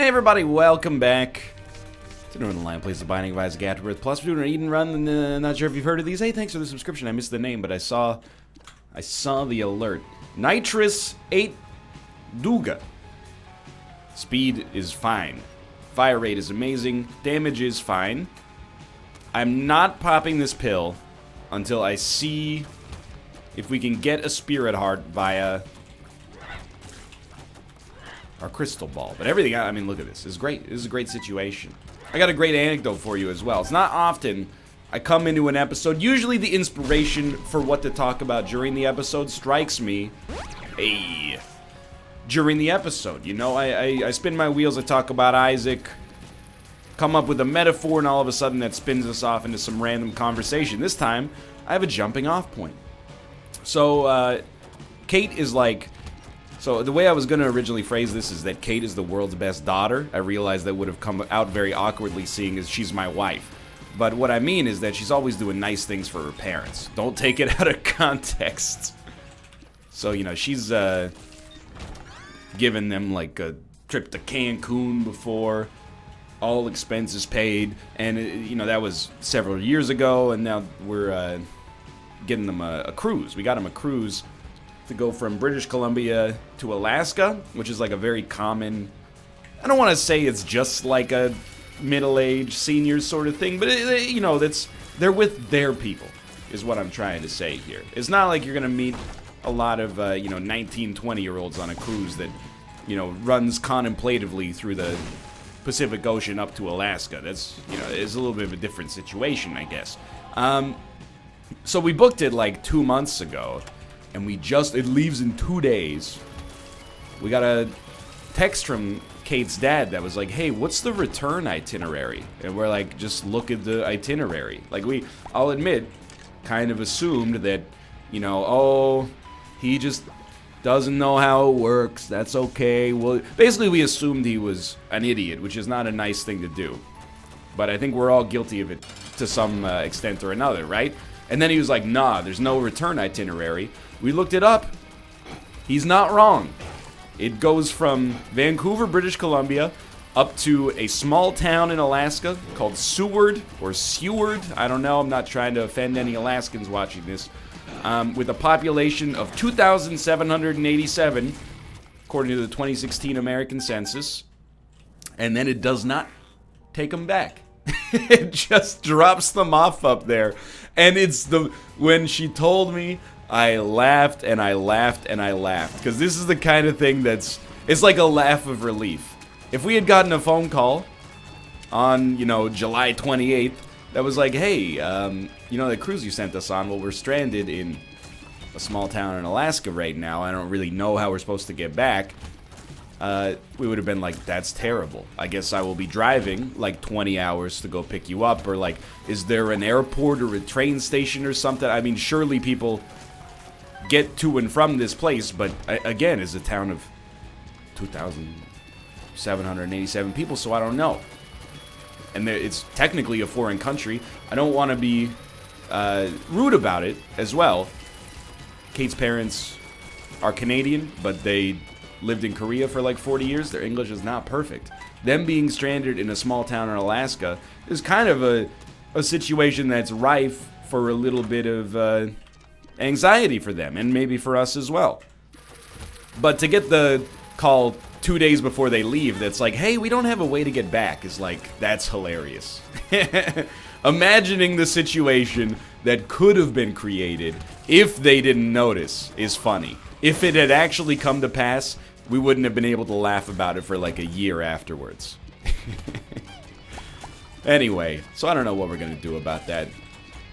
everybody, welcome back to Northernlion plays the Binding of Isaac AFTERBIRTH. Plus, we're doing an Eden run, and not sure if you've heard of these. Hey, thanks for the subscription. I missed the name, but I saw the alert. Nitrous 8 Duga. Speed is fine. Fire rate is amazing. Damage is fine. I'm not popping this pill until I see if we can get a Spirit Heart via our crystal ball. But everything, I mean, look at this. This is great. This is a great situation. I got a great anecdote for you as well. It's not often I come into an episode. Usually the inspiration for what to talk about during the episode strikes me during the episode. You know, I spin my wheels, I talk about Isaac, come up with a metaphor, and all of a sudden that spins us off into some random conversation. This time, I have a jumping off point. So, Kate is like... So the way I was going to originally phrase this is that Kate is the world's best daughter. I realized that would have come out very awkwardly, seeing as she's my wife. But what I mean is that she's always doing nice things for her parents. Don't take it out of context. So, you know, she's given them like a trip to Cancun before, all expenses paid, and you know, that was several years ago, and now we're getting them a cruise. We got them a cruise to go from British Columbia to Alaska, which is like a very common, I don't want to say it's just like a middle-aged seniors sort of thing, but you know, they're with their people, is what I'm trying to say here. It's not like you're gonna meet a lot of you know, 19, 20-year-olds on a cruise that, you know, runs contemplatively through the Pacific Ocean up to Alaska. That's, you know, it's a little bit of a different situation, I guess. So we booked it like 2 months ago, and it leaves in 2 days. We got a text from Kate's dad that was like, hey, what's the return itinerary? And we're like, just look at the itinerary. Like, I'll admit, kind of assumed that, you know, oh, he just doesn't know how it works. That's okay. Well, basically, we assumed he was an idiot, which is not a nice thing to do. But I think we're all guilty of it to some extent or another, right? And then he was like, nah, there's no return itinerary. We looked it up. He's not wrong. It goes from Vancouver, British Columbia, up to a small town in Alaska called Seward, or Seward. I don't know. I'm not trying to offend any Alaskans watching this. With a population of 2,787, according to the 2016 American Census. And then it does not take them back. It just drops them off up there. And when she told me, I laughed and I laughed and I laughed. Because this is the kind of thing it's like a laugh of relief. If we had gotten a phone call on, you know, July 28th, that was like, hey, you know, the cruise you sent us on, well, we're stranded in a small town in Alaska right now. I don't really know how we're supposed to get back. We would have been like, that's terrible. I guess I will be driving like 20 hours to go pick you up. Or like, is there an airport or a train station or something? I mean, surely people get to and from this place, but again, it's a town of 2,787 people, so I don't know. And it's technically a foreign country. I don't want to be rude about it as well. Kate's parents are Canadian, but they lived in Korea for like 40 years. Their English is not perfect. Them being stranded in a small town in Alaska is kind of a situation that's rife for a little bit of anxiety for them, and maybe for us as well. But to get the call 2 days before they leave that's like, hey, we don't have a way to get back, is like, that's hilarious. Imagining the situation that could have been created if they didn't notice is funny. If it had actually come to pass, we wouldn't have been able to laugh about it for like a year afterwards. Anyway, so I don't know what we're gonna do about that.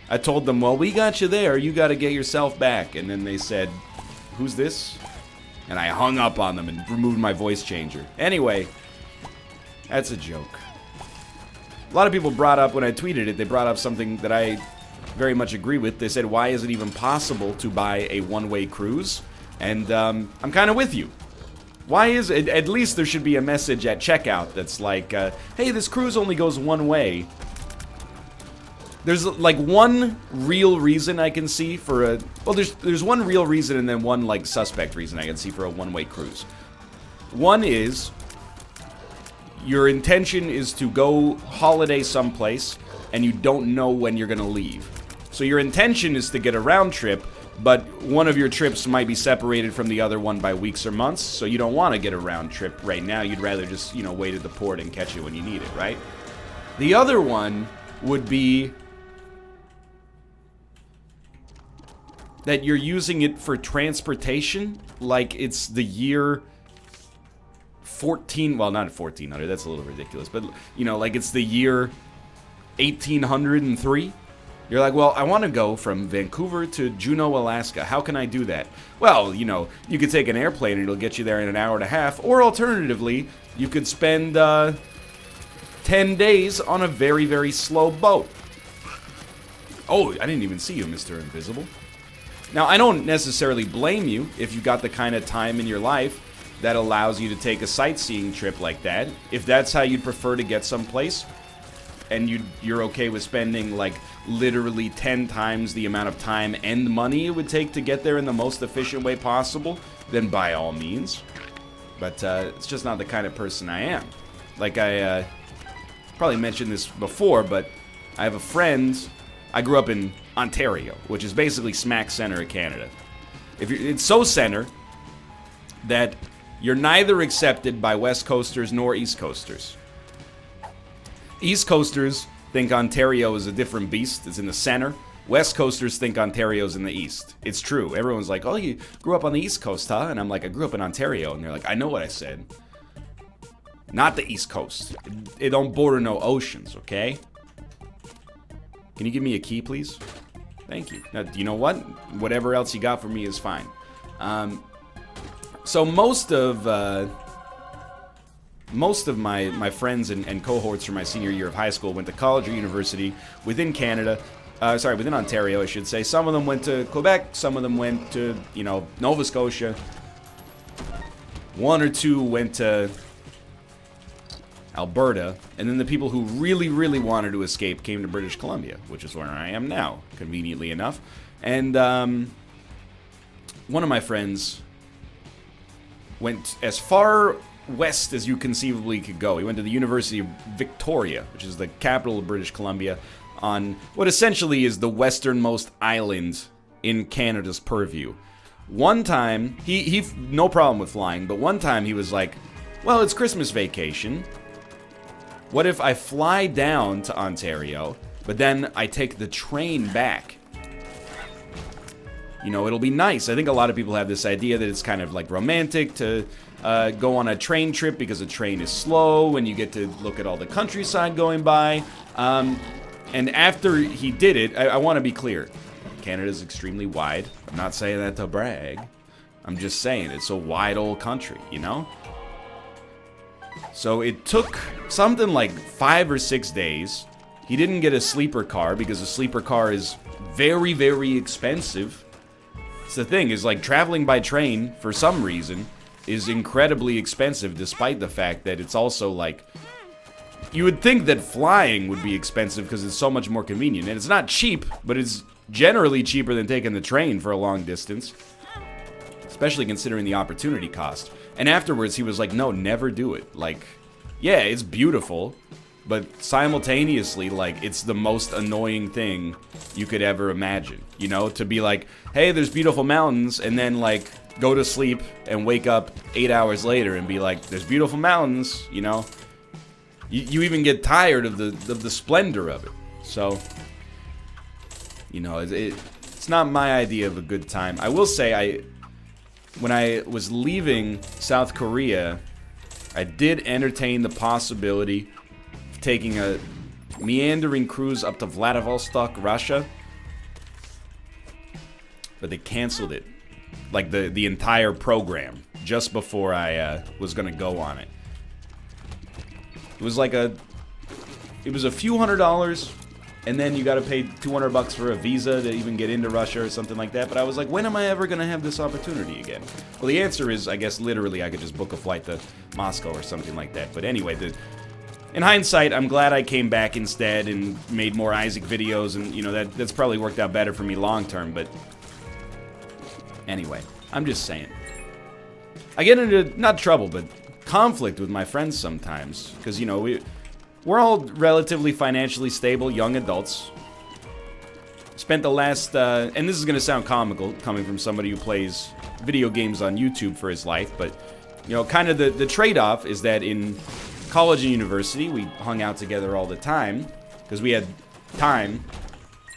I told them, well, we got you there, you gotta get yourself back. And then they said, who's this? And I hung up on them and removed my voice changer. Anyway, that's a joke. A lot of people brought up, when I tweeted it, they brought up something that I very much agree with. They said, why is it even possible to buy a one-way cruise? And I'm kind of with you. Why is it? At least there should be a message at checkout that's like, hey, this cruise only goes one way. There's like one real reason I can see for a... Well, there's one real reason and then one like suspect reason I can see for a one-way cruise. One is your intention is to go holiday someplace, and you don't know when you're gonna leave. So your intention is to get a round trip, but one of your trips might be separated from the other one by weeks or months, so you don't want to get a round trip right now. You'd rather just, you know, wait at the port and catch it when you need it, right? The other one would be that you're using it for transportation, like it's the year 14, well, not 1400, that's a little ridiculous, but, you know, like it's the year 1803. You're like, well, I want to go from Vancouver to Juneau, Alaska. How can I do that? Well, you know, you could take an airplane and it'll get you there in an hour and a half, or alternatively, you could spend 10 days on a very, very slow boat. Oh, I didn't even see you, Mr. Invisible. Now, I don't necessarily blame you if you got the kind of time in your life that allows you to take a sightseeing trip like that. If that's how you'd prefer to get someplace, and you're okay with spending, like, literally 10 times the amount of time and money it would take to get there in the most efficient way possible, then by all means. But it's just not the kind of person I am. Like, I probably mentioned this before, but I have a friend. I grew up in Ontario, which is basically smack center of Canada. It's so center that you're neither accepted by West Coasters nor East Coasters. East Coasters think Ontario is a different beast. It's in the center. West Coasters think Ontario's in the east. It's true. Everyone's like, oh, you grew up on the East Coast, huh? And I'm like, I grew up in Ontario. And they're like, I know what I said. Not the East Coast. It don't border no oceans, okay? Can you give me a key, please? Thank you. Now, you know what? Whatever else you got for me is fine. So most of my friends and cohorts from my senior year of high school went to college or university within Canada. Within Ontario, I should say. Some of them went to Quebec. Some of them went to, you know, Nova Scotia. One or two went to Alberta. And then the people who really, really wanted to escape came to British Columbia, which is where I am now, conveniently enough. And one of my friends went as far west as you conceivably could go. He went to the University of Victoria, which is the capital of British Columbia, on what essentially is the westernmost island in Canada's purview. One time, he no problem with flying, but one time he was like, well, it's Christmas vacation. What if I fly down to Ontario, but then I take the train back? You know, it'll be nice. I think a lot of people have this idea that it's kind of like romantic to go on a train trip because a train is slow and you get to look at all the countryside going by. And after he did it, I want to be clear. Canada's extremely wide. I'm not saying that to brag. I'm just saying it's a wide old country, you know? So it took something like 5 or 6 days. He didn't get a sleeper car because a sleeper car is very, very expensive. It's the thing, is like traveling by train, for some reason, is incredibly expensive, despite the fact that it's also like, you would think that flying would be expensive because it's so much more convenient. And it's not cheap, but it's generally cheaper than taking the train for a long distance. Especially considering the opportunity cost. And afterwards, he was like, no, never do it. Like, yeah, it's beautiful, but simultaneously, like, it's the most annoying thing you could ever imagine. You know, to be like, hey, there's beautiful mountains, and then, like, go to sleep and wake up 8 hours later and be like, there's beautiful mountains, you know? You even get tired of the splendor of it. So, you know, it's not my idea of a good time. I will say, when I was leaving South Korea, I did entertain the possibility of taking a meandering cruise up to Vladivostok, Russia. But they canceled it. Like, the entire program, just before I was going to go on it. It was like it was a few $100s, and then you got to pay $200 for a visa to even get into Russia or something like that. But I was like, when am I ever going to have this opportunity again? Well, the answer is, I guess, literally, I could just book a flight to Moscow or something like that. But anyway, in hindsight, I'm glad I came back instead and made more Isaac videos, and, you know, that's probably worked out better for me long term, but anyway, I'm just saying. I get into, not trouble, but conflict with my friends sometimes. Because, you know, we're all relatively financially stable young adults. Spent the last, and this is going to sound comical coming from somebody who plays video games on YouTube for his life, but, you know, kind of the trade-off is that in college and university, we hung out together all the time because we had time,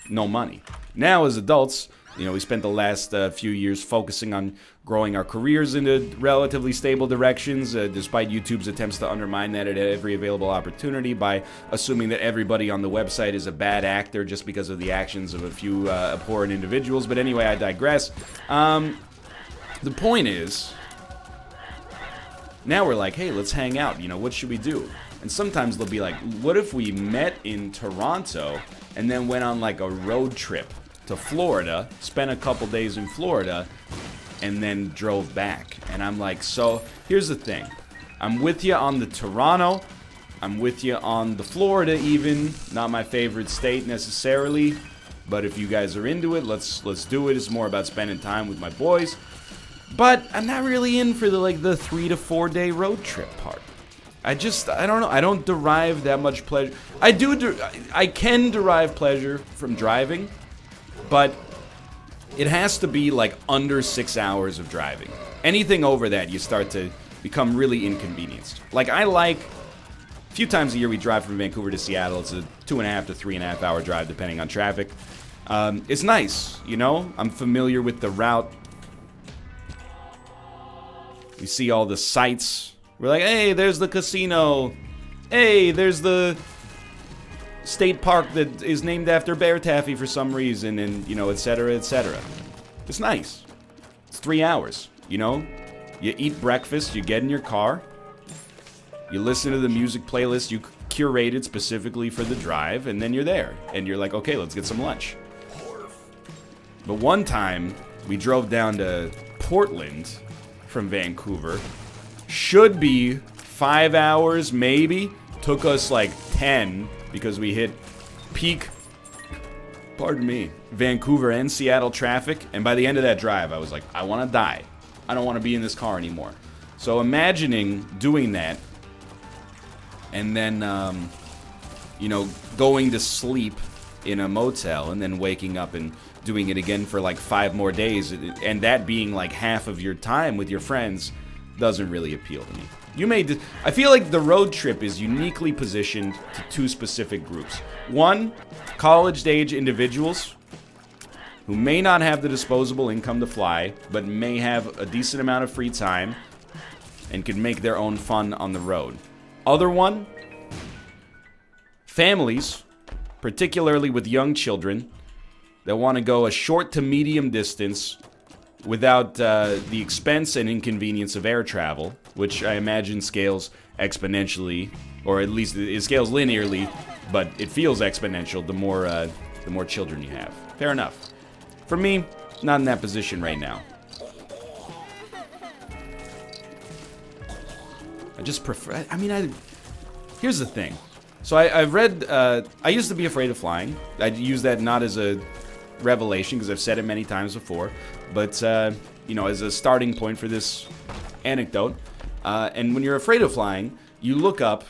no money. Now, as adults, you know, we spent the last few years focusing on growing our careers into relatively stable directions, despite YouTube's attempts to undermine that at every available opportunity by assuming that everybody on the website is a bad actor just because of the actions of a few abhorrent individuals. But anyway, I digress. The point is, now we're like, hey, let's hang out. You know, what should we do? And sometimes they'll be like, what if we met in Toronto and then went on like a road trip to Florida, spent a couple days in Florida, and then drove back? And I'm like, so here's the thing. I'm with you on the Toronto. I'm with you on the Florida even. Not my favorite state necessarily, but if you guys are into it, let's do it. It's more about spending time with my boys. But I'm not really in for the 3 to 4 day road trip part. I don't know. I don't derive that much pleasure. I can derive pleasure from driving, but it has to be like under 6 hours of driving. Anything over that, you start to become really inconvenienced. Like, a few times a year we drive from Vancouver to Seattle. It's a 2.5 to 3.5 hour drive depending on traffic. It's nice, you know? I'm familiar with the route. We see all the sights. We're like, hey, there's the casino. Hey, there's the state park that is named after Bear Taffy for some reason, and, you know, etc., etc. It's nice. It's 3 hours, you know? You eat breakfast, you get in your car, you listen to the music playlist you curated specifically for the drive, and then you're there. And you're like, okay, let's get some lunch. But one time, we drove down to Portland from Vancouver. Should be 5 hours, maybe. Took us like 10 because we hit peak, pardon me, Vancouver and Seattle traffic. And by the end of that drive, I was like, I want to die. I don't want to be in this car anymore. So imagining doing that and then, you know, going to sleep in a motel and then waking up and doing it again for like 5 more days, and that being like half of your time with your friends, doesn't really appeal to me. I feel like the road trip is uniquely positioned to 2 specific groups. One, college-age individuals who may not have the disposable income to fly, but may have a decent amount of free time and can make their own fun on the road. Other one, families, particularly with young children, that want to go a short to medium distance without the expense and inconvenience of air travel, which I imagine scales exponentially, or at least it scales linearly, but it feels exponential the more children you have. Fair enough. For me, not in that position right now. I just prefer. Here's the thing. So I've read. I used to be afraid of flying. I use that not as a revelation because I've said it many times before, but you know, as a starting point for this anecdote. And when you're afraid of flying, you look up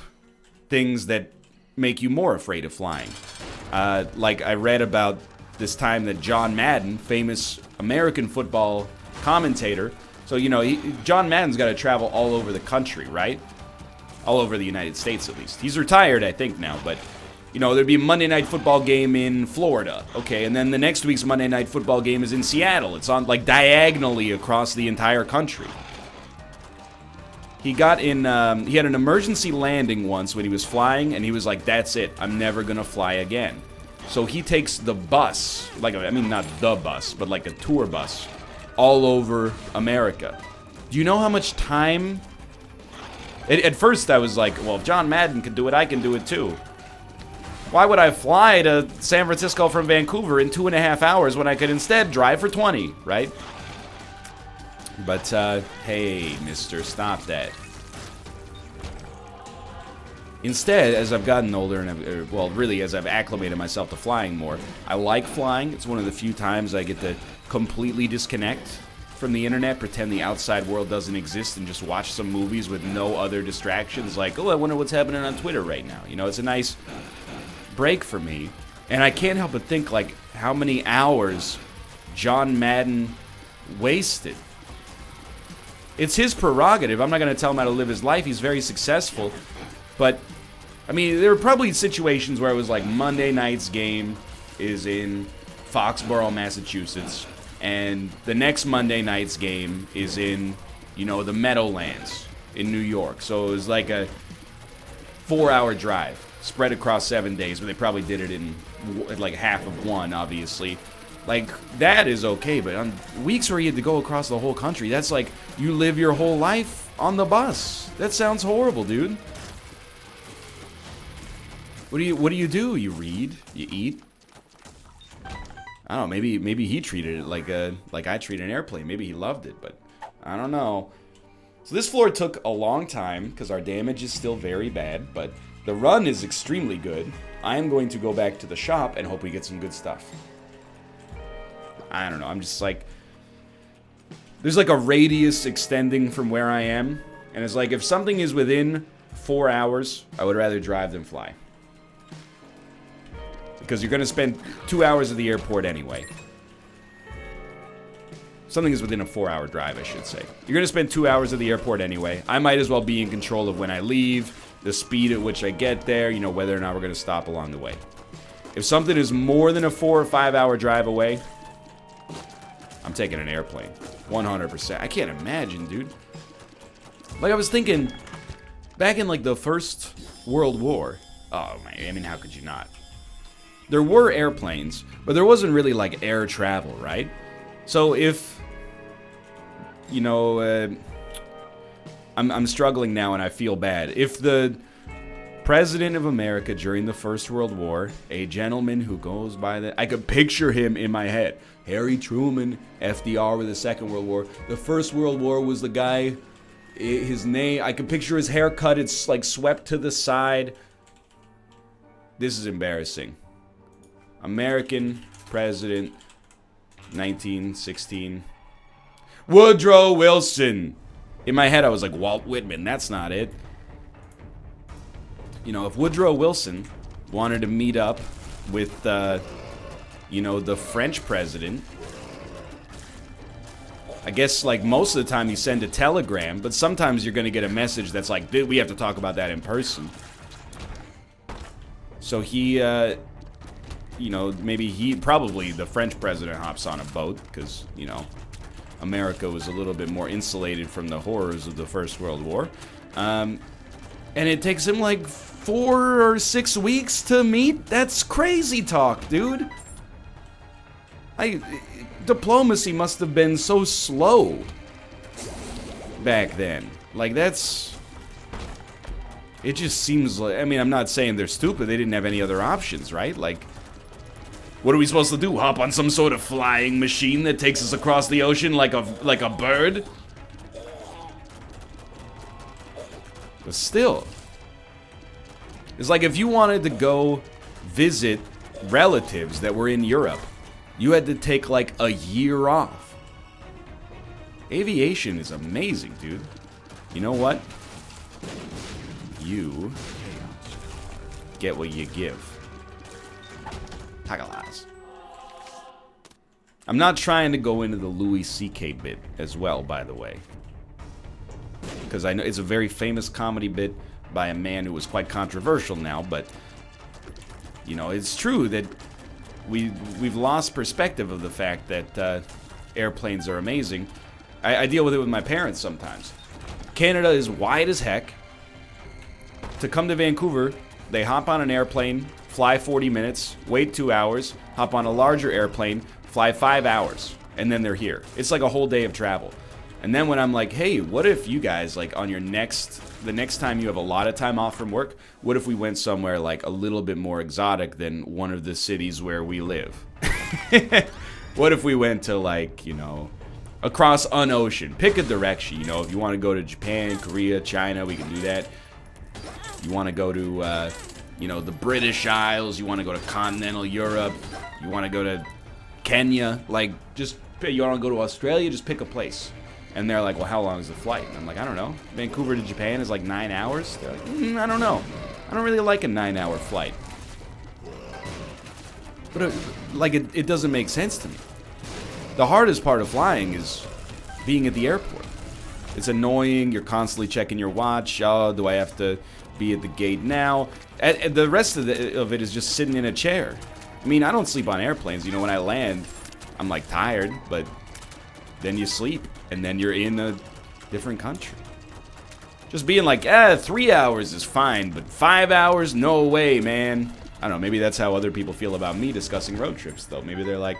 things that make you more afraid of flying. Like I read about this time that John Madden, famous American football commentator, so you know, John Madden's got to travel all over the country, right? All over the United States, at least. He's retired, I think, now, but you know, there'd be a Monday Night Football game in Florida. Okay, and then the next week's Monday Night Football game is in Seattle. It's on, like, diagonally across the entire country. He got in, he had an emergency landing once when he was flying, and he was like, that's it. I'm never gonna fly again. So he takes the bus, like, I mean, not the bus, but like a tour bus, all over America. Do you know how much time? At first, I was like, well, if John Madden can do it, I can do it too. Why would I fly to San Francisco from Vancouver in 2.5 hours when I could instead drive for 20, right? But, hey, mister, stop that. Instead, as I've gotten older, and well, really, as I've acclimated myself to flying more, I like flying. It's one of the few times I get to completely disconnect. from the internet, pretend the outside world doesn't exist, and just watch some movies with no other distractions. Like, oh, I wonder what's happening on Twitter right now. You know, it's a nice break for me. And I can't help but think, like, how many hours John Madden wasted. It's his prerogative. I'm not going to tell him how to live his life. He's very successful. But, I mean, there were probably situations where it was like Monday night's game is in Foxborough, Massachusetts, and the next Monday night's game is in, you know, the Meadowlands in New York. So it was like a 4-hour drive spread across 7 days, but they probably did it in like half of one, obviously. Like, that is okay, but on weeks where you had to go across the whole country, that's like you live your whole life on the bus. That sounds horrible, dude. What do you do? You read? You eat? I don't know, maybe he treated it like I treat an airplane. Maybe he loved it, but I don't know. So this floor took a long time because our damage is still very bad, but the run is extremely good. I am going to go back to the shop and hope we get some good stuff. I don't know, I'm just like... There's like a radius extending from where I am, and it's like if something is within 4 hours, I would rather drive than fly. Because you're going to spend 2 hours at the airport anyway. Something is within a 4-hour drive, I should say. You're going to spend 2 hours at the airport anyway. I might as well be in control of when I leave, the speed at which I get there, you know, whether or not we're going to stop along the way. If something is more than a 4 or 5 hour drive away, I'm taking an airplane. 100%. I can't imagine, dude. Like, I was thinking, back in, like, the First World War. Oh, man, I mean, how could you not? There were airplanes, but there wasn't really, like, air travel, right? So if, you know, I'm struggling now and I feel bad. If the President of America during the First World War, a gentleman who goes by the... I could picture him in my head. Harry Truman, FDR with the Second World War. The First World War was the guy, his name... I could picture his haircut. It's, like, swept to the side. This is embarrassing. American President, 1916. Woodrow Wilson. In my head, I was like, Walt Whitman. That's not it. You know, if Woodrow Wilson wanted to meet up with, you know, the French president, I guess, like, most of the time you send a telegram, but sometimes you're going to get a message that's like, dude, we have to talk about that in person. So he, you know, maybe probably the French president hops on a boat, because, you know, America was a little bit more insulated from the horrors of the First World War. And it takes him like 4 or 6 weeks to meet? That's crazy talk, dude. Diplomacy must have been so slow back then. Like, that's... It just seems like... I mean, I'm not saying they're stupid. They didn't have any other options, right? Like... What are we supposed to do? Hop on some sort of flying machine that takes us across the ocean like a bird? But still, it's like if you wanted to go visit relatives that were in Europe, you had to take like a year off. Aviation is amazing, dude. You know what? You get what you give. I'm not trying to go into the Louis C.K. bit as well, by the way. Because I know it's a very famous comedy bit by a man who was quite controversial now, but... You know, it's true that we've lost perspective of the fact that airplanes are amazing. I deal with it with my parents sometimes. Canada is wide as heck. To come to Vancouver, they hop on an airplane, fly 40 minutes, wait 2 hours, hop on a larger airplane, fly 5 hours, and then they're here. It's like a whole day of travel. And then when I'm like, hey, what if you guys, like, on the next time you have a lot of time off from work, what if we went somewhere, like, a little bit more exotic than one of the cities where we live? What if we went to, like, you know, across an ocean? Pick a direction, you know, if you want to go to Japan, Korea, China, we can do that. You want to go to, you know, the British Isles, you want to go to continental Europe, you want to go to Kenya, like, just you want to go to Australia? Just pick a place. And they're like, well, how long is the flight? And I'm like, I don't know. Vancouver to Japan is like 9 hours. They're like, I don't know. I don't really like a 9-hour flight. But it doesn't make sense to me. The hardest part of flying is being at the airport. It's annoying. You're constantly checking your watch. Oh, do I have to be at the gate now? And the rest of it is just sitting in a chair. I mean, I don't sleep on airplanes. You know, when I land, I'm like tired, but then you sleep, and then you're in a different country. Just being like, 3 hours is fine, but 5 hours? No way, man. I don't know, maybe that's how other people feel about me discussing road trips, though. Maybe they're like,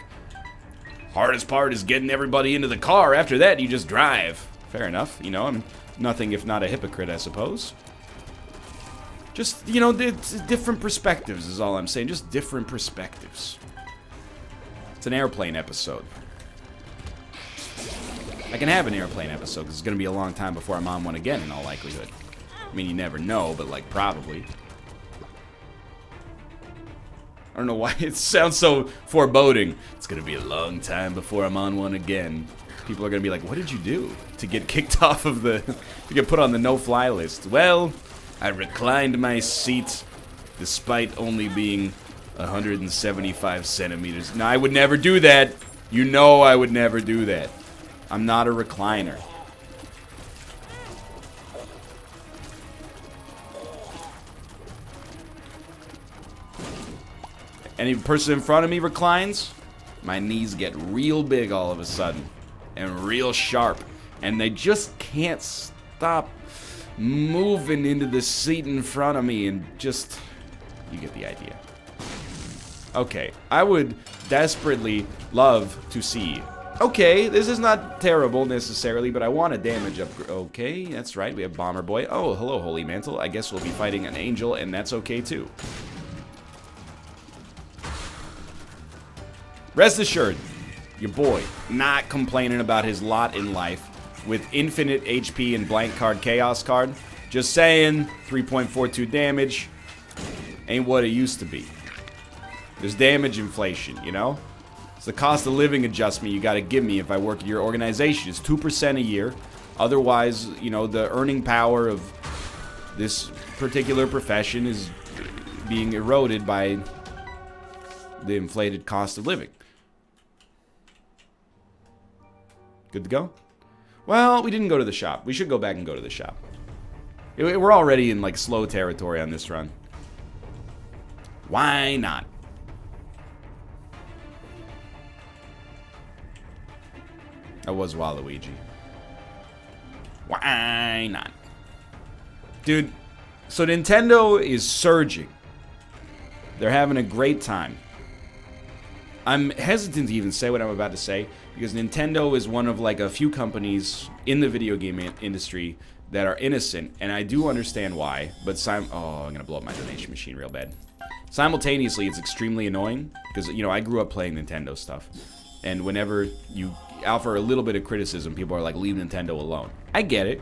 hardest part is getting everybody into the car. After that, you just drive. Fair enough, you know, I'm nothing if not a hypocrite, I suppose. Just, you know, different perspectives is all I'm saying. Just different perspectives. It's an airplane episode. I can have an airplane episode because it's going to be a long time before I'm on one again in all likelihood. I mean, you never know, but like probably. I don't know why it sounds so foreboding. It's going to be a long time before I'm on one again. People are going to be like, what did you do to get kicked off of to get put on the no-fly list? Well, I reclined my seat despite only being 175 centimeters. No, I would never do that. You know I would never do that. I'm not a recliner. Any person in front of me reclines, my knees get real big all of a sudden. And real sharp. And they just can't stop moving into the seat in front of me and just... You get the idea. Okay, I would desperately love to see... Okay, this is not terrible necessarily, but I want a damage upgrade. Okay, that's right, we have Bomber Boy. Oh, hello, Holy Mantle. I guess we'll be fighting an angel, and that's okay too. Rest assured, your boy not complaining about his lot in life with infinite HP and blank card chaos card. Just saying, 3.42 damage ain't what it used to be. There's damage inflation, you know? It's the cost of living adjustment you gotta give me if I work at your organization. It's 2% a year. Otherwise, you know, the earning power of this particular profession is being eroded by the inflated cost of living. Good to go? Well, we didn't go to the shop. We should go back and go to the shop. We're already in, like, slow territory on this run. Why not? That was Waluigi. Why not? Dude, so Nintendo is surging. They're having a great time. I'm hesitant to even say what I'm about to say because Nintendo is one of like a few companies in the video game industry that are innocent, and I do understand why, but I'm gonna blow up my donation machine real bad. Simultaneously, it's extremely annoying because, you know, I grew up playing Nintendo stuff, and whenever you offer a little bit of criticism, people are like, leave Nintendo alone. I get it.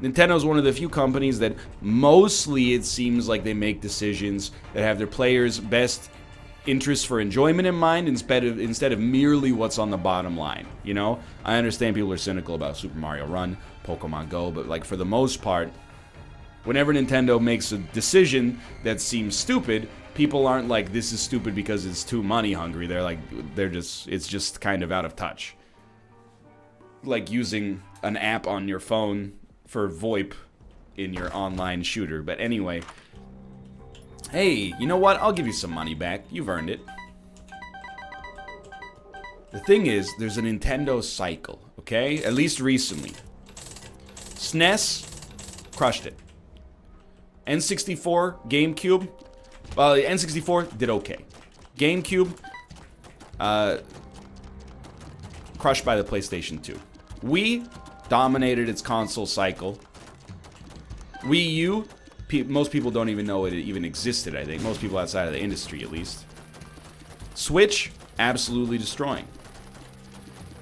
Nintendo's one of the few companies that mostly it seems like they make decisions that have their players' best interests for enjoyment in mind instead of merely what's on the bottom line, you know? I understand people are cynical about Super Mario Run, Pokemon Go, but like for the most part, whenever Nintendo makes a decision that seems stupid, people aren't like, this is stupid because it's too money hungry. They're like, it's just kind of out of touch. Like using an app on your phone for VoIP in your online shooter. But anyway, hey, you know what? I'll give you some money back. You've earned it. The thing is, there's a Nintendo cycle, okay? At least recently. SNES, crushed it. N64, GameCube, well, the N64 did okay. GameCube, crushed by the PlayStation 2. Wii dominated its console cycle. Wii U, most people don't even know it even existed, I think. Most people outside of the industry, at least. Switch, absolutely destroying.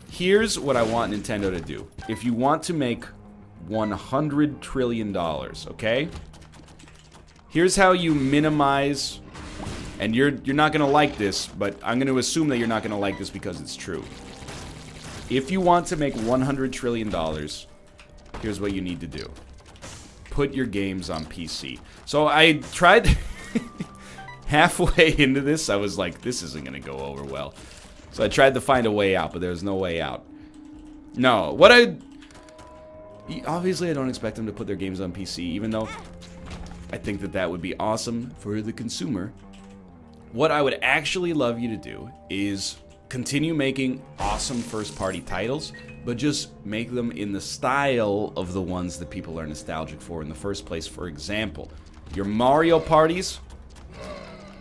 Here's what I want Nintendo to do. If you want to make $100 trillion, okay? Here's how you minimize, and you're not gonna like this, but I'm gonna assume that you're not gonna like this because it's true. If you want to make $100 trillion, here's what you need to do. Put your games on PC. So I tried halfway into this, I was like, this isn't going to go over well. So I tried to find a way out, but there's no way out. No, obviously I don't expect them to put their games on PC, even though I think that that would be awesome for the consumer. What I would actually love you to do is continue making awesome first-party titles, but just make them in the style of the ones that people are nostalgic for in the first place. For example, your Mario parties.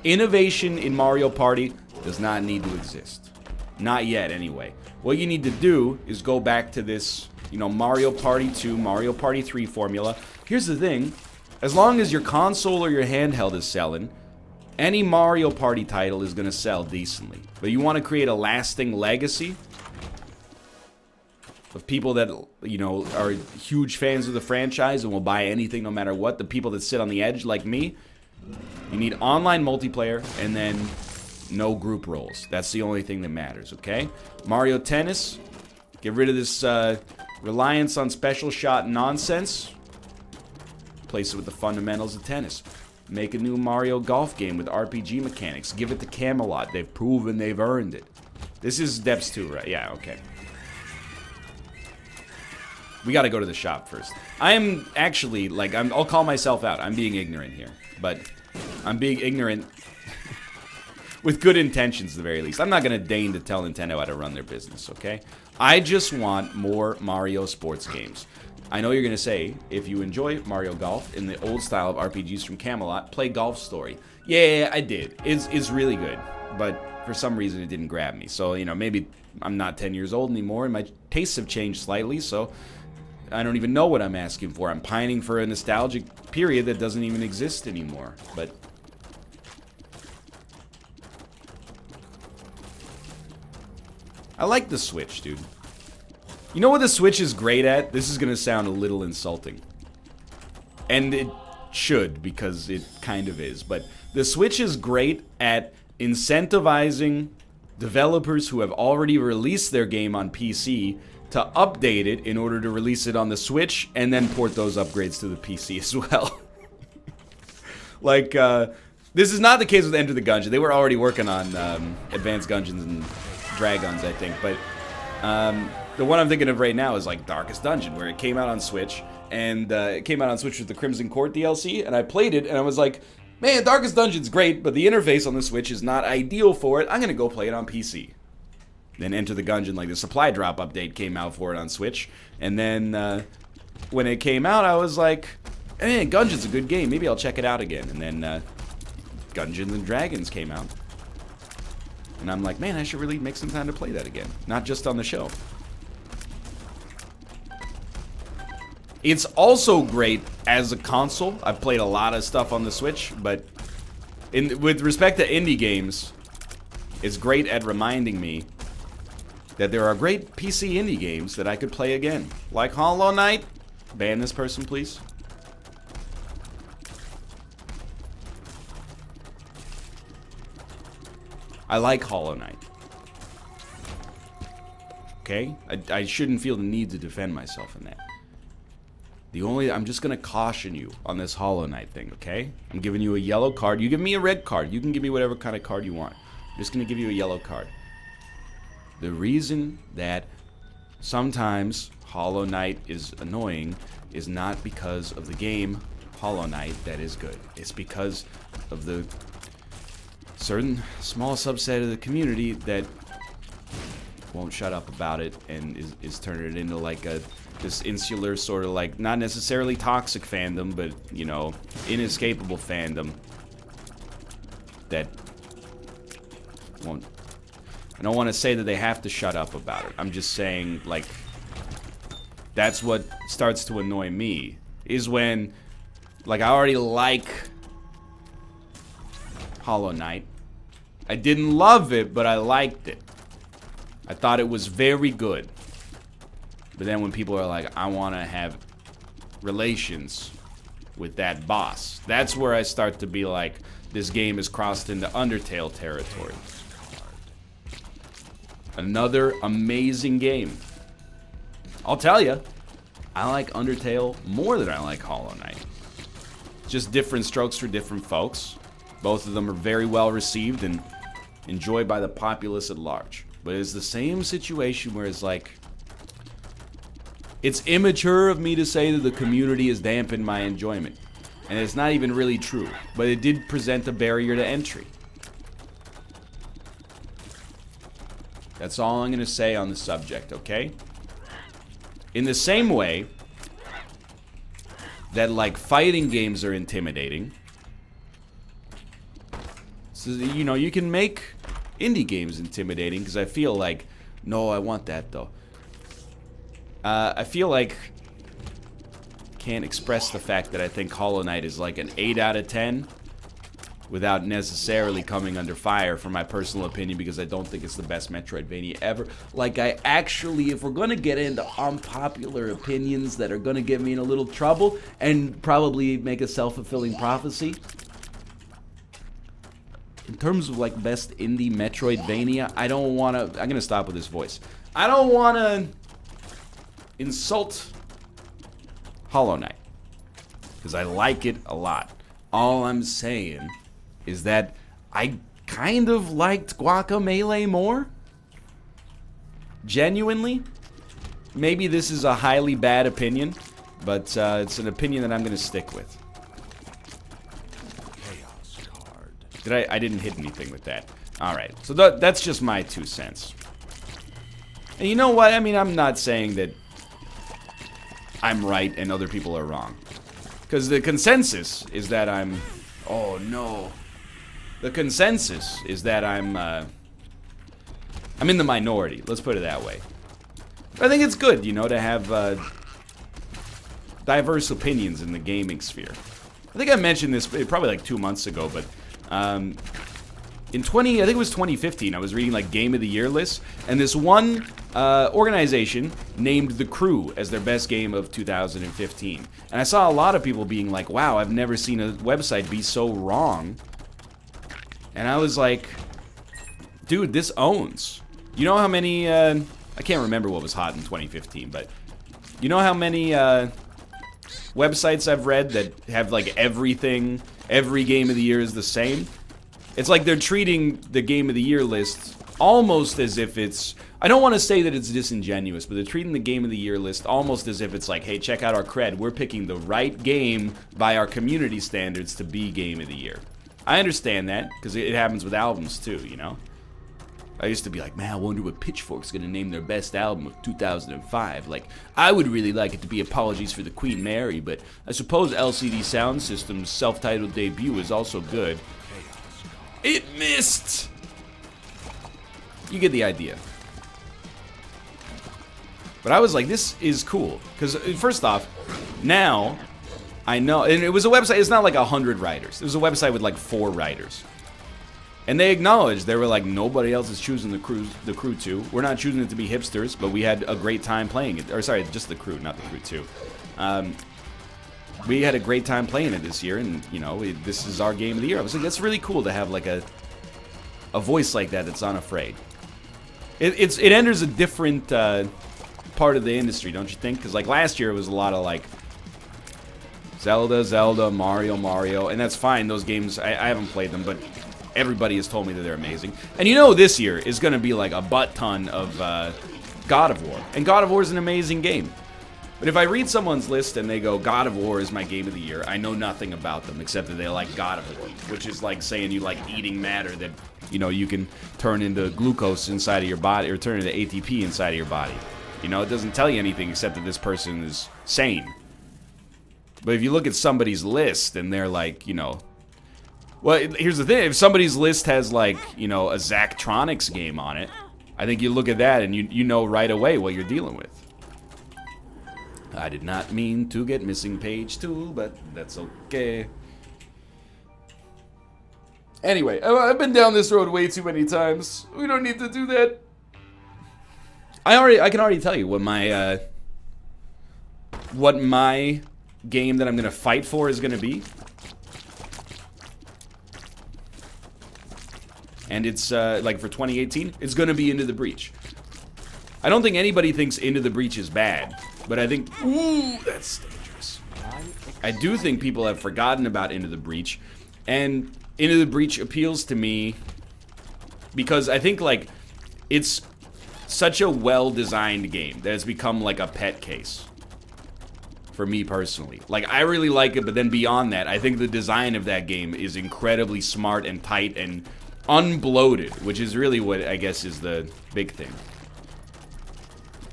Innovation in Mario Party does not need to exist. Not yet, anyway. What you need to do is go back to this, you know, Mario Party 2, Mario Party 3 formula. Here's the thing. As long as your console or your handheld is selling, any Mario Party title is going to sell decently. But you want to create a lasting legacy of people that, you know, are huge fans of the franchise and will buy anything no matter what. The people that sit on the edge like me. You need online multiplayer and then no group roles. That's the only thing that matters, okay? Mario Tennis. Get rid of this reliance on special shot nonsense. Replace it with the fundamentals of tennis. Make a new Mario Golf game with RPG mechanics. Give it to Camelot. They've proven they've earned it. This is Depths 2, right? Yeah, okay. We gotta go to the shop first. I am actually, like, I'll call myself out. I'm being ignorant here. But I'm being ignorant with good intentions at the very least. I'm not gonna deign to tell Nintendo how to run their business, okay? I just want more Mario sports games. I know you're going to say, if you enjoy Mario Golf in the old style of RPGs from Camelot, play Golf Story. Yeah, I did. It's really good. But for some reason, it didn't grab me. So, you know, maybe I'm not 10 years old anymore, and my tastes have changed slightly, so I don't even know what I'm asking for. I'm pining for a nostalgic period that doesn't even exist anymore. But I like the Switch, dude. You know what the Switch is great at? This is going to sound a little insulting. And it should, because it kind of is. But the Switch is great at incentivizing developers who have already released their game on PC to update it in order to release it on the Switch and then port those upgrades to the PC as well. Like, this is not the case with Enter the Gungeon. They were already working on Advanced Dungeons and Dragons, I think. But the one I'm thinking of right now is like Darkest Dungeon, where it came out on Switch, and it came out on Switch with the Crimson Court DLC, and I played it, and I was like, man, Darkest Dungeon's great, but the interface on the Switch is not ideal for it. I'm gonna go play it on PC. Then Enter the Gungeon, like the supply drop update came out for it on Switch, and then when it came out, I was like, man, Gungeon's a good game, maybe I'll check it out again. And then Dungeons and Dragons came out. And I'm like, man, I should really make some time to play that again. Not just on the show. It's also great as a console. I've played a lot of stuff on the Switch, but with respect to indie games, it's great at reminding me that there are great PC indie games that I could play again. Like Hollow Knight. Ban this person, please. I like Hollow Knight. Okay? I shouldn't feel the need to defend myself in that. I'm just gonna caution you on this Hollow Knight thing, okay? I'm giving you a yellow card. You give me a red card. You can give me whatever kind of card you want. I'm just gonna give you a yellow card. The reason that sometimes Hollow Knight is annoying is not because of the game Hollow Knight that is good. It's because of the certain small subset of the community that won't shut up about it and is turning it into like this insular sort of like, not necessarily toxic fandom, but, you know, inescapable fandom that won't. I don't want to say that they have to shut up about it. I'm just saying, like, that's what starts to annoy me, is when, like, I already like Hollow Knight. I didn't love it, but I liked it. I thought it was very good. But then when people are like, I want to have relations with that boss, that's where I start to be like, this game has crossed into Undertale territory. Another amazing game. I'll tell you, I like Undertale more than I like Hollow Knight. Just different strokes for different folks. Both of them are very well received and enjoyed by the populace at large. But it's the same situation where it's like, it's immature of me to say that the community has dampened my enjoyment. And it's not even really true. But it did present a barrier to entry. That's all I'm going to say on the subject, okay? In the same way that, like, fighting games are intimidating. So, you know, you can make indie games intimidating, because I feel like, no, I want that, though. I feel like can't express the fact that I think Hollow Knight is like an 8 out of 10 without necessarily coming under fire for my personal opinion, because I don't think it's the best Metroidvania ever. Like, I actually, if we're going to get into unpopular opinions that are going to get me in a little trouble and probably make a self-fulfilling prophecy, in terms of like best indie Metroidvania, I don't want to, I'm going to stop with this voice. I don't want to insult Hollow Knight, because I like it a lot. All I'm saying is that I kind of liked Guacamelee more. Genuinely. Maybe this is a highly bad opinion, but it's an opinion that I'm going to stick with. Chaos card. I didn't hit anything with that. Alright, so that's just my 2 cents. And you know what? I mean, I'm not saying that I'm right and other people are wrong. Because the consensus is that I'm... Oh, no. The consensus is that I'm in the minority. Let's put it that way. But I think it's good, you know, to have diverse opinions in the gaming sphere. I think I mentioned this probably like 2 months ago, but... I think it was 2015, I was reading like Game of the Year lists, and this one organization named The Crew as their best game of 2015. And I saw a lot of people being like, wow, I've never seen a website be so wrong. And I was like, dude, this owns. You know how many, I can't remember what was hot in 2015, but you know how many websites I've read that have like everything, every Game of the Year is the same? It's like they're treating the Game of the Year list almost as if it's... I don't want to say that it's disingenuous, but they're treating the Game of the Year list almost as if it's like, hey, check out our cred. We're picking the right game by our community standards to be Game of the Year. I understand that, because it happens with albums too, you know? I used to be like, man, I wonder what Pitchfork's gonna name their best album of 2005. Like, I would really like it to be Apologies for the Queen Mary, but I suppose LCD Sound System's self-titled debut is also good. It missed! You get the idea. But I was like, this is cool. Because, first off, now, I know, and it was a website, it's not like 100 writers. It was a website with like 4 writers. And they acknowledged, they were like, nobody else is choosing the crew 2. We're not choosing it to be hipsters, but we had a great time playing it. Or sorry, just the crew, not the crew 2. We had a great time playing it this year, and, you know, this is our game of the year. I was like, that's really cool to have, like, a voice like that that's unafraid. It enters a different part of the industry, don't you think? Because, like, last year it was a lot of, like, Zelda, Mario, and that's fine. Those games, I haven't played them, but everybody has told me that they're amazing. And you know this year is going to be, like, a butt ton of God of War. And God of War is an amazing game. But if I read someone's list and they go, God of War is my game of the year, I know nothing about them except that they like God of War, which is like saying you like eating matter that, you know, you can turn into glucose inside of your body, or turn into ATP inside of your body. You know, it doesn't tell you anything except that this person is sane. But if you look at somebody's list and they're like, you know... Well, here's the thing. If somebody's list has like, you know, a Zachtronics game on it, I think you look at that and you know right away what you're dealing with. I did not mean to get missing page 2, but that's okay. Anyway, I've been down this road way too many times. We don't need to do that. I can already tell you what my game that I'm gonna fight for is gonna be. And it's like for 2018, it's gonna be Into the Breach. I don't think anybody thinks Into the Breach is bad, but I think, ooh, that's dangerous. I do think people have forgotten about Into the Breach, and Into the Breach appeals to me because I think, like, it's such a well-designed game that it's become like a pet case. For me personally. Like, I really like it, but then beyond that, I think the design of that game is incredibly smart and tight and unbloated, which is really what I guess is the big thing.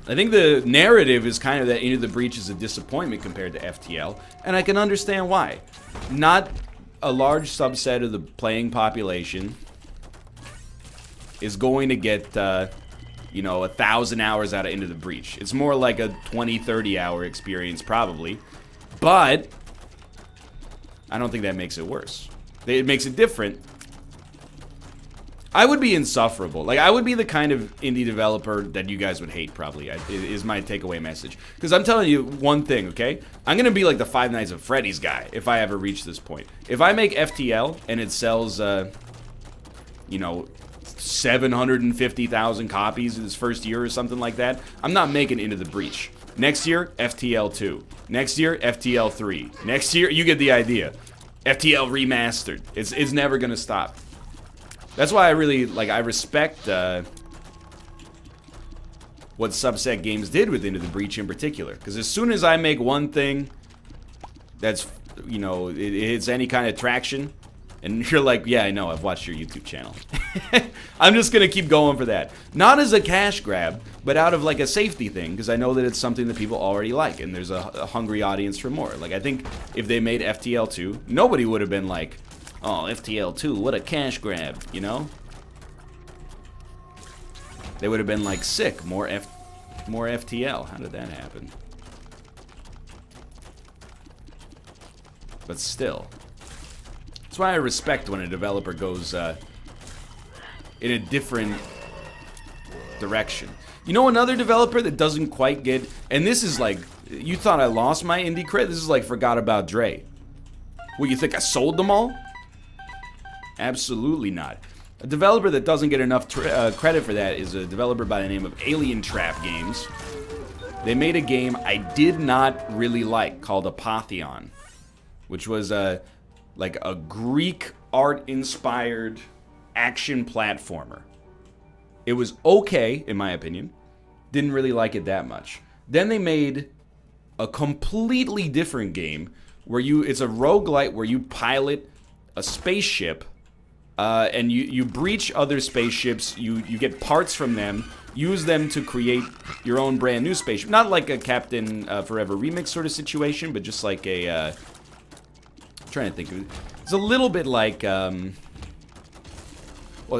I think the narrative is kind of that Into the Breach is a disappointment compared to FTL, and I can understand why. Not a large subset of the playing population is going to get, you know, 1,000 hours out of Into the Breach. It's more like a 20, 30 hour experience probably, but I don't think that makes it worse. It makes it different. I would be insufferable. Like, I would be the kind of indie developer that you guys would hate probably, is my takeaway message. Because I'm telling you one thing, okay? I'm going to be like the Five Nights at Freddy's guy if I ever reach this point. If I make FTL and it sells, you know, 750,000 copies in its first year or something like that, I'm not making Into the Breach. Next year, FTL 2. Next year, FTL 3. Next year, you get the idea. FTL Remastered. It's never gonna stop. That's why I really, like, I respect what Subset Games did with Into the Breach in particular. Because as soon as I make one thing that's, you know, it hits any kind of traction, and you're like, yeah, I know, I've watched your YouTube channel. I'm just gonna keep going for that. Not as a cash grab, but out of like a safety thing, because I know that it's something that people already like, and there's a hungry audience for more. Like, I think if they made FTL 2, nobody would have been like, oh, FTL 2, what a cash grab, you know? They would have been like, sick, more FTL. How did that happen? But still. That's why I respect when a developer goes in a different direction. You know another developer that doesn't quite get, and this is like, you thought I lost my indie cred? This is like Forgot About Dre. What, you think I sold them all? Absolutely not. A developer that doesn't get enough credit for that is a developer by the name of Alien Trap Games. They made a game I did not really like called Apotheon, which was like a Greek art-inspired action platformer. It was okay, in my opinion. Didn't really like it that much. Then they made a completely different game where it's a roguelite where you pilot a spaceship and you breach other spaceships, you get parts from them, use them to create your own brand new spaceship. Not like a Captain Forever remix sort of situation, but just like a I'm trying to think of it. It's a little bit like well,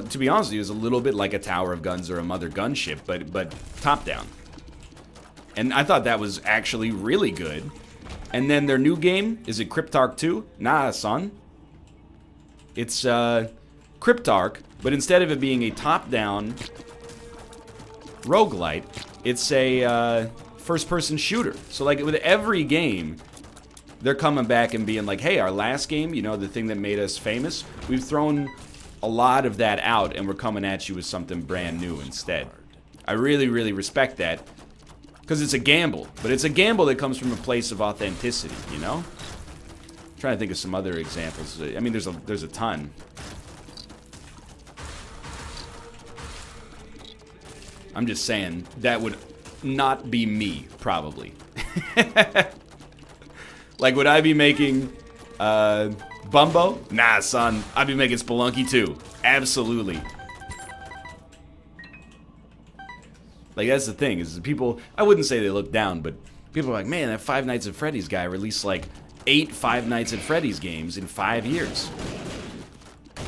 to be honest with you, it's a little bit like a Tower of Guns or a Mother Gunship, but top down. And I thought that was actually really good. And then their new game, is it Cryptarch 2? Nah, son. It's Cryptarch, but instead of it being a top-down roguelite, it's a first-person shooter. So like with every game, they're coming back and being like, hey, our last game, you know, the thing that made us famous, we've thrown a lot of that out and we're coming at you with something brand new instead. I really, really respect that. Because it's a gamble, but it's a gamble that comes from a place of authenticity, you know? I'm trying to think of some other examples. I mean, there's a ton. I'm just saying, that would not be me, probably. Like, would I be making, Bumbo? Nah, son. I'd be making Spelunky too. Absolutely. Like, that's the thing, is people, I wouldn't say they look down, but people are like, man, that Five Nights at Freddy's guy released like 8 Five Nights at Freddy's games in 5 years.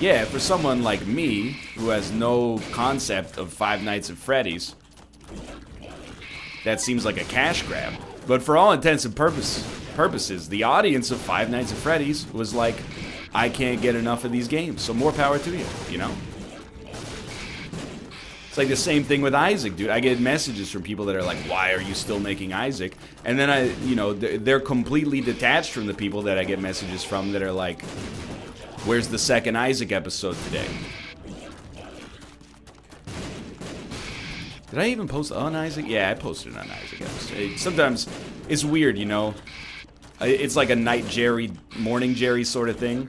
Yeah, for someone like me, who has no concept of Five Nights at Freddy's, that seems like a cash grab. But for all intents and purposes, the audience of Five Nights at Freddy's was like, I can't get enough of these games, so more power to you, you know? It's like the same thing with Isaac, dude. I get messages from people that are like, why are you still making Isaac? And then they're completely detached from the people that I get messages from that are like, where's the second Isaac episode today? Did I even post on Isaac? Yeah, I posted it on Isaac. Sometimes it's weird, you know. It's like a night Jerry, morning Jerry sort of thing.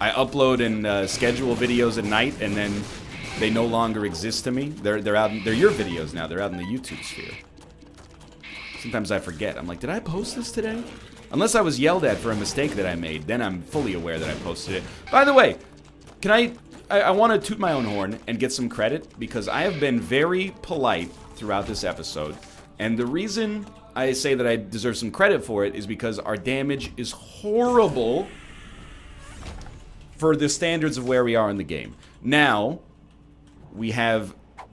I upload and schedule videos at night, and then they no longer exist to me. They're out. They're your videos now. They're out in the YouTube sphere. Sometimes I forget. I'm like, did I post this today? Unless I was yelled at for a mistake that I made, then I'm fully aware that I posted it. By the way, can I want to toot my own horn and get some credit, because I have been very polite throughout this episode, and the reason I say that I deserve some credit for it is because our damage is horrible for the standards of where we are in the game. Now, we have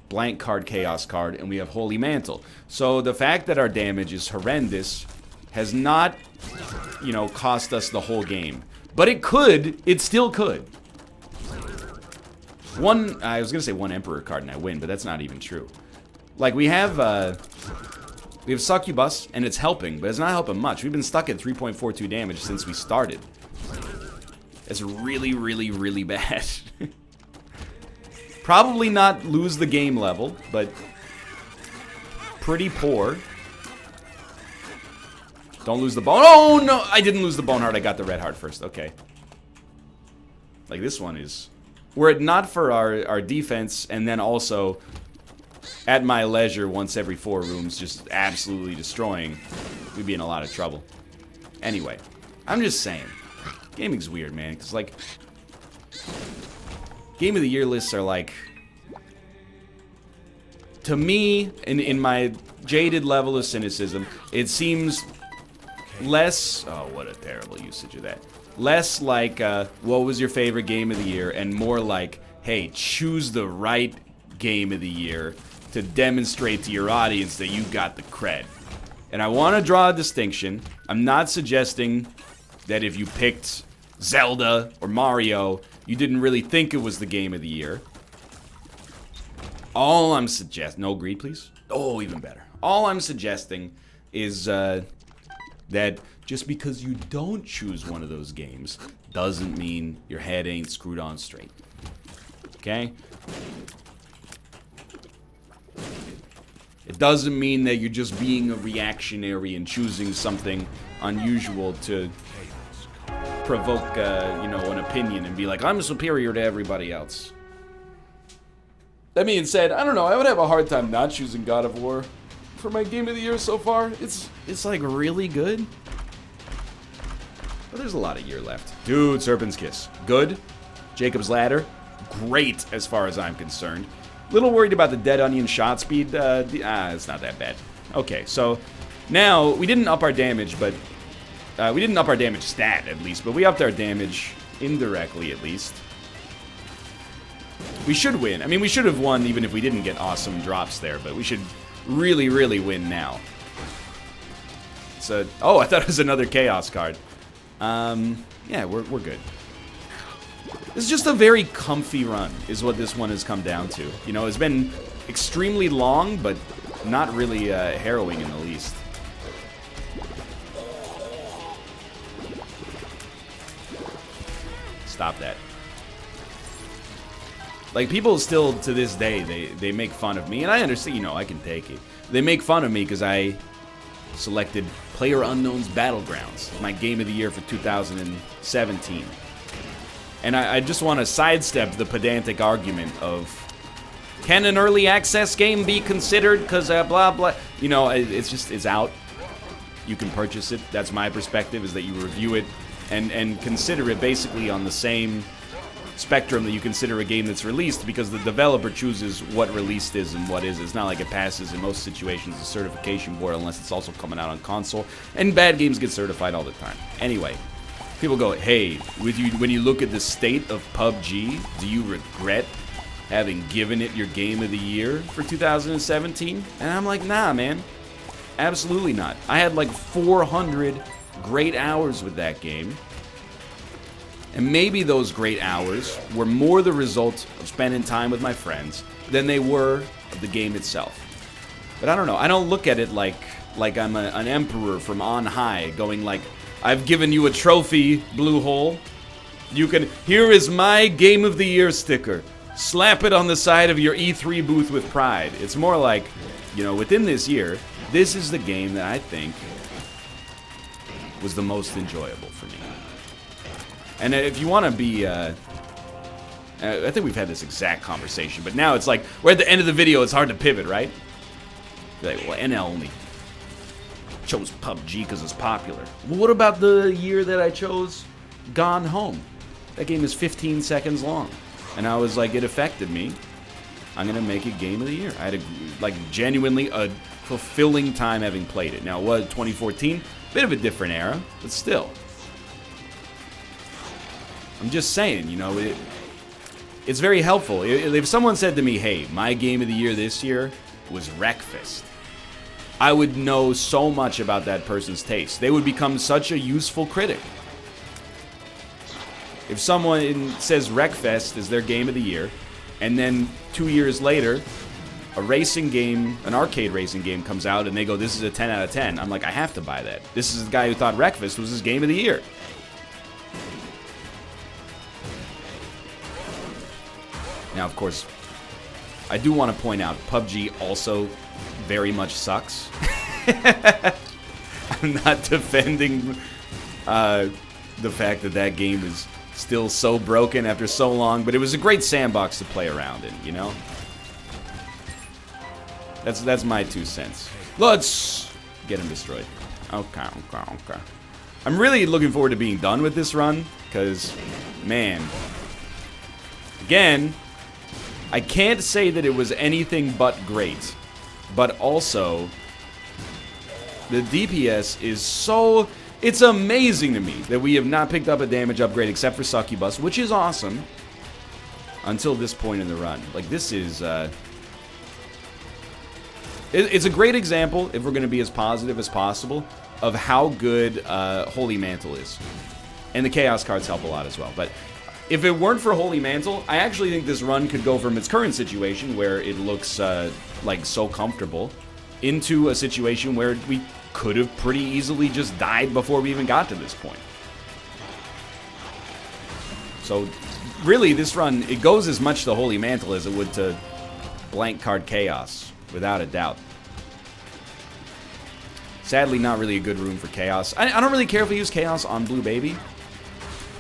blank card, chaos card, and we have holy mantle. So the fact that our damage is horrendous has not, you know, cost us the whole game. But it could. It still could. I was gonna say one Emperor card and I win, but that's not even true. Like, we have Succubus, and it's helping, but it's not helping much. We've been stuck at 3.42 damage since we started. It's really, really, really bad. Probably not lose the game level, but pretty poor. Don't lose the bone. Oh, no! I didn't lose the bone heart. I got the red heart first. Okay. Like, this one is... Were it not for our defense, and then also at my leisure once every 4 rooms just absolutely destroying, we'd be in a lot of trouble. Anyway, I'm just saying. Gaming's weird, man, because, like, Game of the Year lists are, like, to me, in my jaded level of cynicism, it seems less... Oh, what a terrible usage of that. Less like, what was your favorite game of the year, and more like, hey, choose the right game of the year to demonstrate to your audience that you got the cred. And I want to draw a distinction. I'm not suggesting that if you picked Zelda or Mario, you didn't really think it was the game of the year. All I'm suggesting... No greed, please? Oh, even better. All I'm suggesting is, that just because you don't choose one of those games doesn't mean your head ain't screwed on straight. Okay? It doesn't mean that you're just being a reactionary and choosing something unusual to provoke, you know, an opinion and be like, I'm superior to everybody else. That being said, I don't know, I would have a hard time not choosing God of War for my game of the year so far. It's like really good. But there's a lot of year left. Dude, Serpent's Kiss. Good. Jacob's Ladder. Great as far as I'm concerned. Little worried about the Dead Onion shot speed. It's not that bad. Okay, so now we didn't up our damage, but we didn't up our damage stat at least, but we upped our damage indirectly at least. We should win. I mean, we should have won even if we didn't get awesome drops there, but we should really, really win now. So, oh, I thought it was another Chaos card. Yeah, we're good. This is just a very comfy run, is what this one has come down to. You know, it's been extremely long, but not really harrowing in the least. Stop that. Like, people still, to this day, they make fun of me, and I understand, you know, I can take it. They make fun of me because I selected PlayerUnknown's Battlegrounds, my game of the year for 2017. And I just want to sidestep the pedantic argument of, can an early access game be considered because blah, blah. You know, it's out. You can purchase it. That's my perspective, is that you review it and consider it basically on the same spectrum that you consider a game that's released, because the developer chooses what released is and what is. It's not like it passes in most situations the certification board unless it's also coming out on console, and bad games get certified all the time. Anyway, people go, hey, when you look at the state of PUBG, do you regret having given it your game of the year for 2017? And I'm like, nah, man, absolutely not. I had like 400 great hours with that game. And maybe those great hours were more the result of spending time with my friends than they were of the game itself. But I don't know. I don't look at it like I'm an emperor from on high, going like, I've given you a trophy, Blue Hole. You can. Here is my Game of the Year sticker. slap it on the side of your E3 booth with pride. It's more like, you know, within this year, this is the game that I think was the most enjoyable for me. And if you want to be, I think we've had this exact conversation, but now it's like, we're at the end of the video, it's hard to pivot, right? You're like, well, NL only chose PUBG because it's popular. Well, what about the year that I chose Gone Home? That game is 15 seconds long. And I was like, it affected me. I'm going to make it Game of the Year. I had, genuinely a fulfilling time having played it. Now, it was 2014. Bit of a different era, but still. I'm just saying, you know, it's very helpful. If someone said to me, hey, my Game of the Year this year was Wreckfest, I would know so much about that person's taste. They would become such a useful critic. If someone says Wreckfest is their Game of the Year, and then 2 years later, a racing game, an arcade racing game comes out, and they go, this is a 10 out of 10, I'm like, I have to buy that. This is the guy who thought Wreckfest was his Game of the Year. Now, of course, I do want to point out, PUBG also very much sucks. I'm not defending the fact that that game is still so broken after so long, but it was a great sandbox to play around in, you know? That's my 2 cents. Let's get him destroyed. Okay. I'm really looking forward to being done with this run, because, man, again, I can't say that it was anything but great, but also, the DPS is so... It's amazing to me that we have not picked up a damage upgrade except for Succubus, which is awesome, until this point in the run. Like, this is, it's a great example, if we're going to be as positive as possible, of how good Holy Mantle is. And the Chaos cards help a lot as well. But if it weren't for Holy Mantle, I actually think this run could go from its current situation, where it looks like so comfortable, into a situation where we could have pretty easily just died before we even got to this point. So, really, this run, it goes as much to Holy Mantle as it would to blank card Chaos, without a doubt. Sadly, not really a good room for Chaos. I don't really care if we use Chaos on Blue Baby.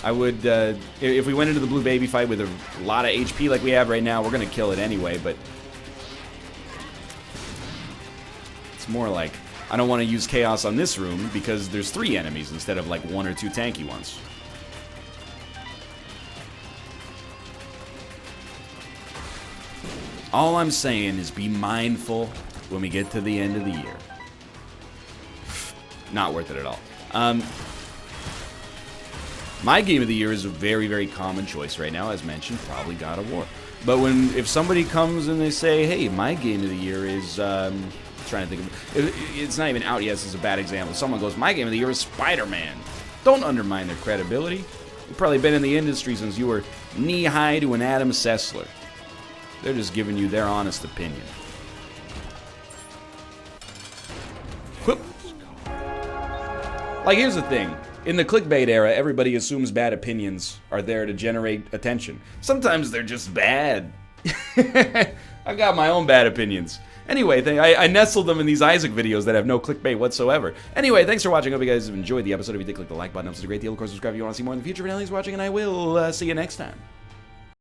I would, if we went into the Blue Baby fight with a lot of HP like we have right now, we're going to kill it anyway, but it's more like, I don't want to use Chaos on this room because there's 3 enemies instead of like 1 or 2 tanky ones. All I'm saying is be mindful when we get to the end of the year. Not worth it at all. My Game of the Year is a very, very common choice right now, as mentioned, probably God of War. But if somebody comes and they say, hey, my Game of the Year is... trying to think of it's not even out yet. This is a bad example. Someone goes, my Game of the Year is Spider-Man. Don't undermine their credibility. You've probably been in the industry since you were knee-high to an Adam Sessler. They're just giving you their honest opinion. Whoop. Like, here's the thing. In the clickbait era, everybody assumes bad opinions are there to generate attention. Sometimes they're just bad. I've got my own bad opinions. Anyway, I nestled them in these Isaac videos that have no clickbait whatsoever. Anyway, thanks for watching. Hope you guys have enjoyed the episode. If you did, click the like button. It's a great deal. Of course, subscribe if you want to see more in the future. But now, thanks for watching, and I will see you next time.